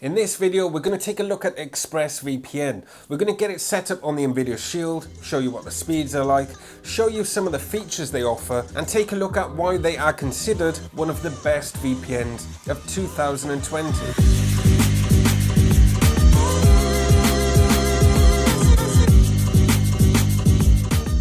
In this video, we're going to take a look at ExpressVPN. We're going to get it set up on the Nvidia Shield, show you what the speeds are like, show you some of the features they offer, and take a look at why they are considered one of the best VPNs of 2020.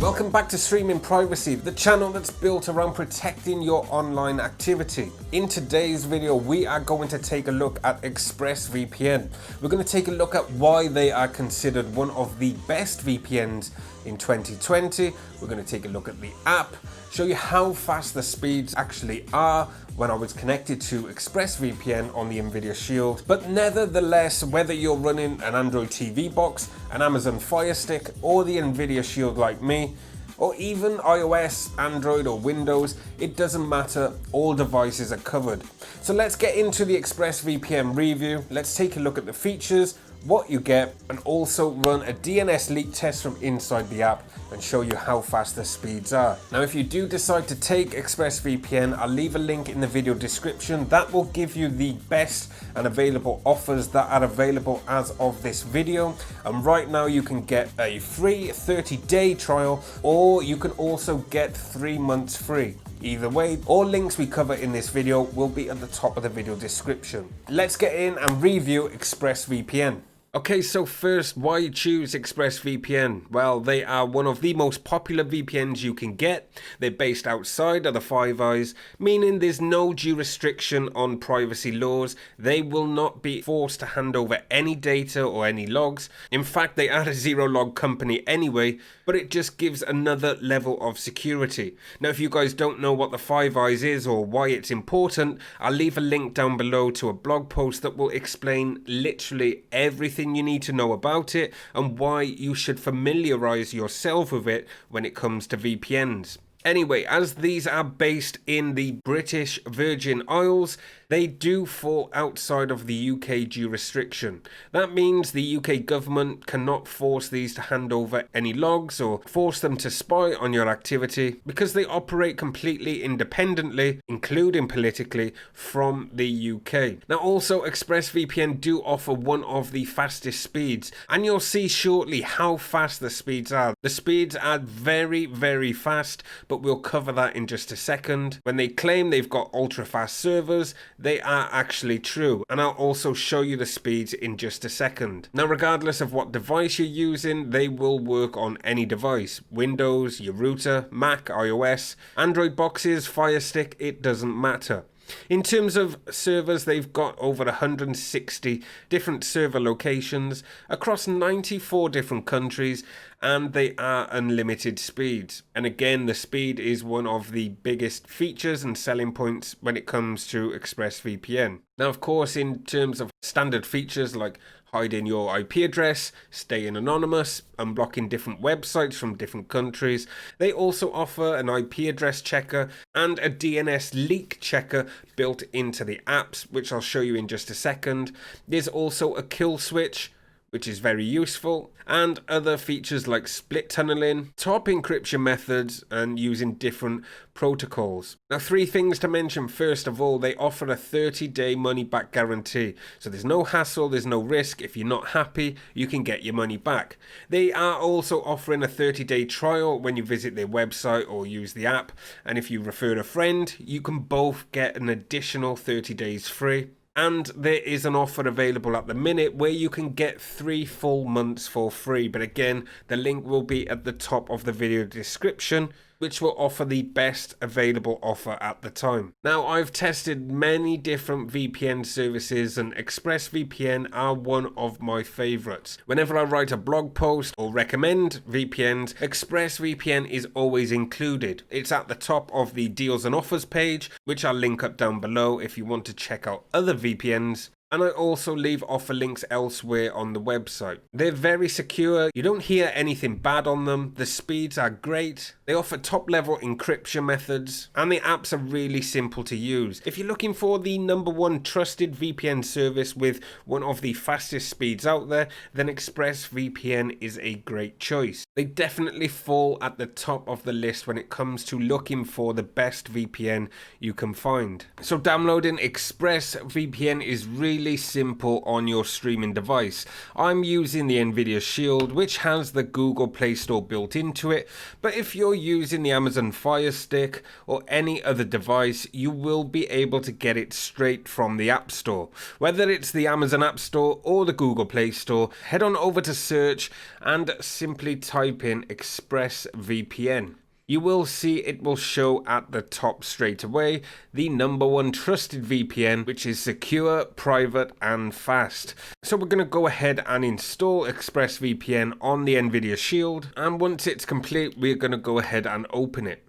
Welcome back to Streaming Privacy, the channel that's built around protecting your online activity. In today's video, we are going to take a look at ExpressVPN. We're going to take a look at why they are considered one of the best VPNs in 2020. We're going to take a look at the app, show you how fast the speeds actually are when I was connected to ExpressVPN on the Nvidia Shield. But nevertheless, whether you're running an Android TV box, an Amazon Fire Stick, or the Nvidia Shield like me, or even iOS, Android, or Windows, it doesn't matter, all devices are covered. So let's get into the ExpressVPN review. Let's take a look at the features, what you get, and also run a DNS leak test from inside the app and show you how fast the speeds are. Now, if you do decide to take ExpressVPN, I'll leave a link in the video description that will give you the best and available offers that are available as of this video. And right now you can get a free 30-day trial, or you can also get 3 months free. Either way, all links we cover in this video will be at the top of the video description. Let's get in and review ExpressVPN. Okay, so first, why choose ExpressVPN? Well, they are one of the most popular VPNs you can get. They're based outside of the Five Eyes, meaning there's no due restriction on privacy laws. They will not be forced to hand over any data or any logs. In fact, they are a zero log company anyway, but it just gives another level of security. Now, if you guys don't know what the Five Eyes is or why it's important, I'll leave a link down below to a blog post that will explain literally everything you need to know about it and why you should familiarize yourself with it when it comes to VPNs. Anyway, as these are based in the British Virgin Isles, they do fall outside of the UK due restriction. That means the UK government cannot force these to hand over any logs or force them to spy on your activity because they operate completely independently, including politically, from the UK. Now also, ExpressVPN do offer one of the fastest speeds, and you'll see shortly how fast the speeds are. The speeds are very, very fast, but we'll cover that in just a second. When they claim they've got ultra fast servers, they are actually true, and I'll also show you the speeds in just a second. Now, regardless of what device you're using, they will work on any device: Windows, your router, Mac, iOS, Android boxes, Fire Stick, it doesn't matter. In terms of servers, they've got over 160 different server locations across 94 different countries, and they are unlimited speeds. And again, the speed is one of the biggest features and selling points when it comes to ExpressVPN. Now, of course, in terms of standard features like hiding your IP address, staying anonymous, unblocking different websites from different countries, they also offer an IP address checker and a DNS leak checker built into the apps, which I'll show you in just a second. There's also a kill switch, which is very useful, and other features like split tunneling, top encryption methods, and using different protocols. Now, 3 things to mention. First of all, they offer a 30-day money-back guarantee. So there's no hassle, there's no risk. If you're not happy, you can get your money back. They are also offering a 30-day trial when you visit their website or use the app. And if you refer a friend, you can both get an additional 30 days free. And there is an offer available at the minute where you can get 3 full months for free. But again, the link will be at the top of the video description, which will offer the best available offer at the time. Now, I've tested many different VPN services, and ExpressVPN are one of my favorites. Whenever I write a blog post or recommend VPNs, ExpressVPN is always included. It's at the top of the deals and offers page, which I'll link up down below if you want to check out other VPNs. And I also leave offer links elsewhere on the website. They're very secure. You don't hear anything bad on them. The speeds are great. They offer top-level encryption methods, and the apps are really simple to use. If you're looking for the #1 trusted VPN service with one of the fastest speeds out there, then ExpressVPN is a great choice. They definitely fall at the top of the list when it comes to looking for the best VPN you can find. So downloading ExpressVPN is really really simple on your streaming device. I'm using the Nvidia Shield, which has the Google Play Store built into it, but if you're using the Amazon Fire Stick or any other device, you will be able to get it straight from the App Store. Whether it's the Amazon App Store or the Google Play Store, head on over to search and simply type in ExpressVPN. You will see it will show at the top straight away the #1 trusted VPN, which is secure, private and fast. So we're going to go ahead and install ExpressVPN on the Nvidia Shield, and once it's complete we're going to go ahead and open it.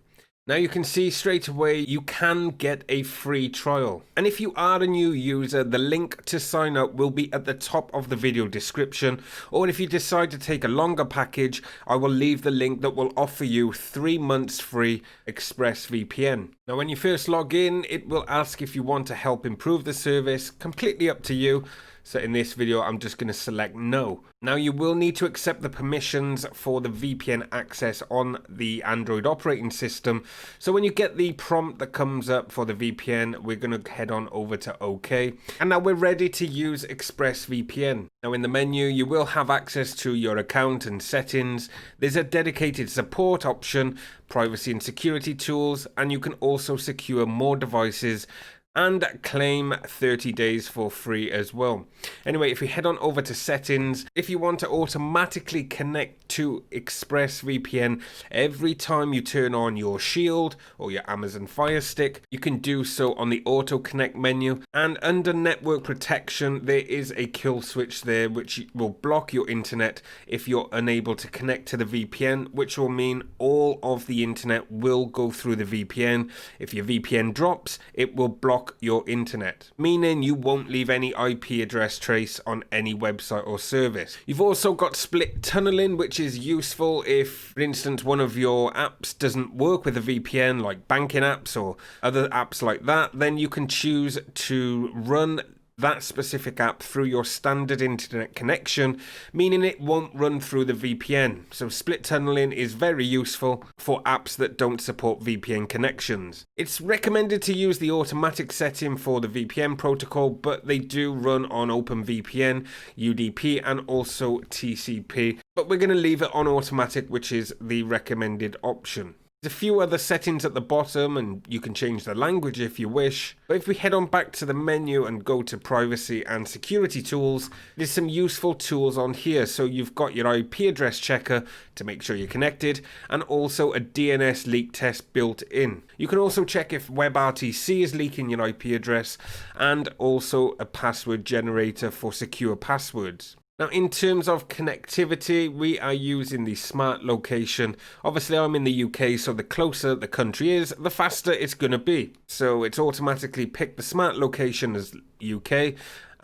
Now you can see straight away you can get a free trial, and if you are a new user, the link to sign up will be at the top of the video description, or if you decide to take a longer package, I will leave the link that will offer you 3 months free ExpressVPN. Now when you first log in, it will ask if you want to help improve the service, completely up to you. So in this video, I'm just going to select no. Now you will need to accept the permissions for the VPN access on the Android operating system. So when you get the prompt that comes up for the VPN, we're going to head on over to OK. And now we're ready to use ExpressVPN. Now in the menu, you will have access to your account and settings. There's a dedicated support option, privacy and security tools, and you can also secure more devices and claim 30 days for free as well. Anyway, if we head on over to settings, if you want to automatically connect to ExpressVPN every time you turn on your Shield or your Amazon Fire Stick, you can do so on the auto connect menu, and under network protection there is a kill switch there which will block your internet if you're unable to connect to the VPN, which will mean all of the internet will go through the VPN. If your VPN drops, it will block your internet, meaning you won't leave any IP address trace on any website or service. You've also got split tunneling, which is useful if, for instance, one of your apps doesn't work with a VPN, like banking apps or other apps like that. Then you can choose to run that specific app through your standard internet connection, meaning it won't run through the VPN. So split tunneling is very useful for apps that don't support VPN connections. It's recommended to use the automatic setting for the VPN protocol, but they do run on OpenVPN, UDP and also TCP, but we're going to leave it on automatic, which is the recommended option. There's a few other settings at the bottom, and you can change the language if you wish. But if we head on back to the menu and go to privacy and security tools, there's some useful tools on here. So you've got your IP address checker to make sure you're connected, and also a DNS leak test built in. You can also check if WebRTC is leaking your IP address, and also a password generator for secure passwords. Now in terms of connectivity, we are using the smart location. Obviously I'm in the UK, so the closer the country is, the faster it's going to be. So it's automatically picked the smart location as UK,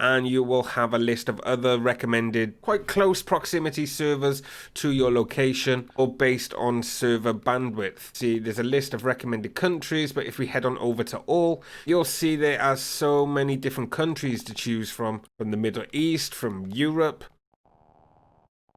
and you will have a list of other recommended quite close proximity servers to your location, or based on server bandwidth. See, there's a list of recommended countries, but if we head on over to all, you'll see there are so many different countries to choose from the Middle East, from Europe.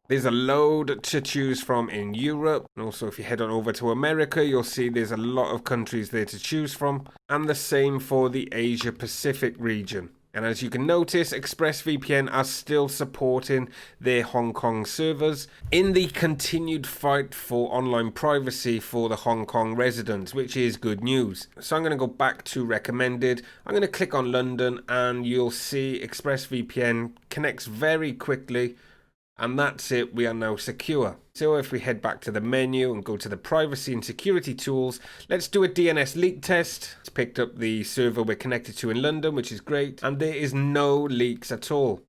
There's a load to choose from in Europe. And also if you head on over to America, you'll see there's a lot of countries there to choose from, and the same for the Asia Pacific region. And as you can notice, ExpressVPN are still supporting their Hong Kong servers in the continued fight for online privacy for the Hong Kong residents, which is good news. So I'm going to go back to recommended. I'm going to click on London, and you'll see ExpressVPN connects very quickly. And that's it, we are now secure. So if we head back to the menu and go to the privacy and security tools, let's do a DNS leak test. It's picked up the server we're connected to in London, which is great. And there is no leaks at all.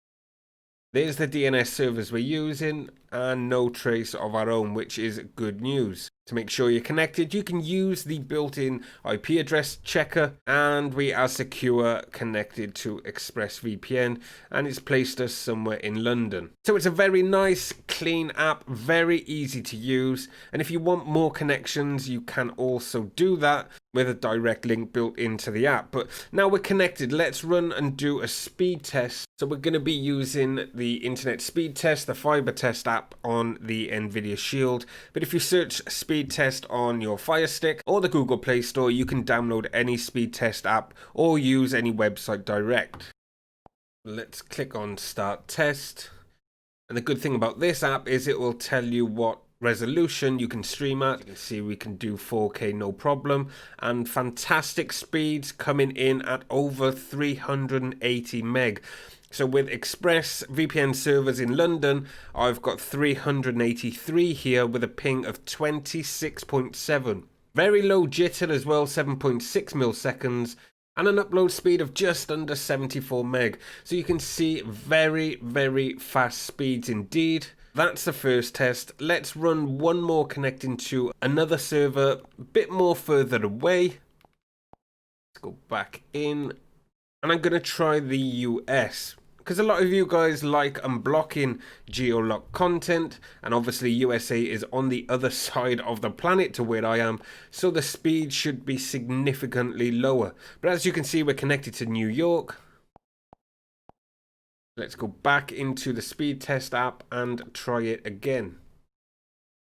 There's the DNS servers we're using, and no trace of our own, which is good news. To make sure you're connected, you can use the built-in IP address checker, and we are secure, connected to ExpressVPN, and it's placed us somewhere in London. So it's a very nice, clean app, very easy to use, and if you want more connections, you can also do that with a direct link built into the app. But now we're connected, let's run and do a speed test. So we're going to be using the internet speed test, the fiber test app on the Nvidia Shield. But if you search speed test on your Fire Stick or the Google Play Store, you can download any speed test app or use any website direct. Let's click on Start Test. And the good thing about this app is it will tell you what resolution you can stream at. You can see we can do 4K no problem, and fantastic speeds coming in at over 380 meg. So with ExpressVPN servers in London, I've got 383 here with a ping of 26.7. Very low jitter as well, 7.6 milliseconds. And an upload speed of just under 74 meg. So you can see very, very fast speeds indeed. That's the first test. Let's run one more connecting to another server a bit more further away. Let's go back in. And I'm going to try the US. Because a lot of you guys like unblocking geolock content, and obviously USA is on the other side of the planet to where I am, so the speed should be significantly lower. But as you can see, we're connected to New York. Let's go back into the speed test app and try it again.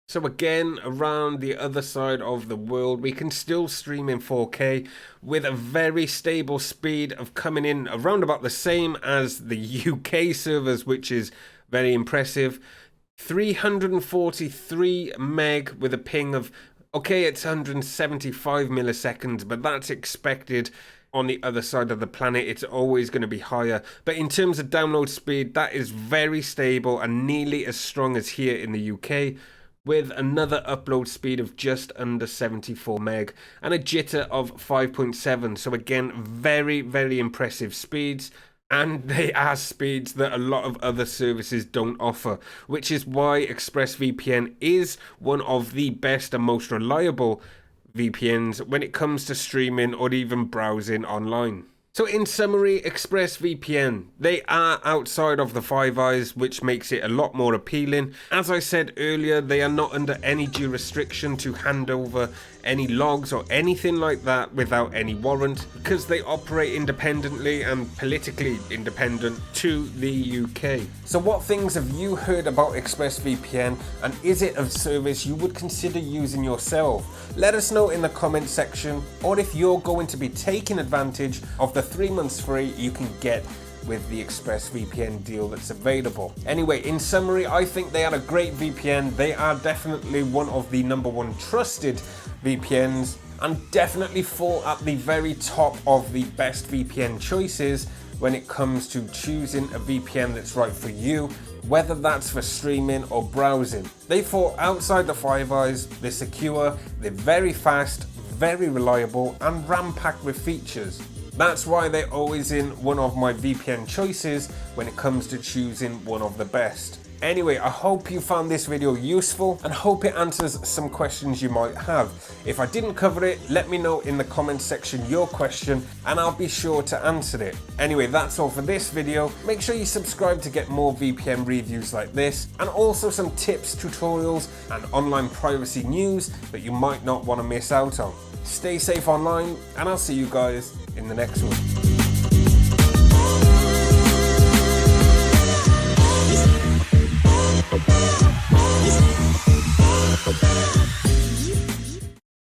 So again, around the other side of the world, we can still stream in 4K with a very stable speed of coming in around about the same as the UK servers, which is very impressive. 343 meg with a ping of, okay, it's 175 milliseconds, but that's expected. On the other side of the planet, it's always going to be higher. But in terms of download speed, that is very stable and nearly as strong as here in the UK. With another upload speed of just under 74 meg and a jitter of 5.7. So again, very, very impressive speeds. And they are speeds that a lot of other services don't offer, which is why ExpressVPN is one of the best and most reliable VPNs when it comes to streaming or even browsing online. So in summary, ExpressVPN, they are outside of the Five Eyes, which makes it a lot more appealing. As I said earlier, they are not under any due restriction to hand over any logs or anything like that without any warrant, because they operate independently and politically independent to the UK. So what things have you heard about ExpressVPN, and is it a service you would consider using yourself? Let us know in the comment section, or if you're going to be taking advantage of the 3 months free you can get with the ExpressVPN deal that's available. Anyway, in summary, I think they are a great VPN. They are definitely one of the #1 trusted VPNs and definitely fall at the very top of the best VPN choices when it comes to choosing a VPN that's right for you, whether that's for streaming or browsing. They fall outside the Five Eyes, they're secure, they're very fast, very reliable, and ram-packed with features. That's why they're always in one of my VPN choices when it comes to choosing one of the best. Anyway, I hope you found this video useful and hope it answers some questions you might have. If I didn't cover it, let me know in the comments section your question and I'll be sure to answer it. Anyway, that's all for this video. Make sure you subscribe to get more VPN reviews like this, and also some tips, tutorials, and online privacy news that you might not want to miss out on. Stay safe online, and I'll see you guys in the next one.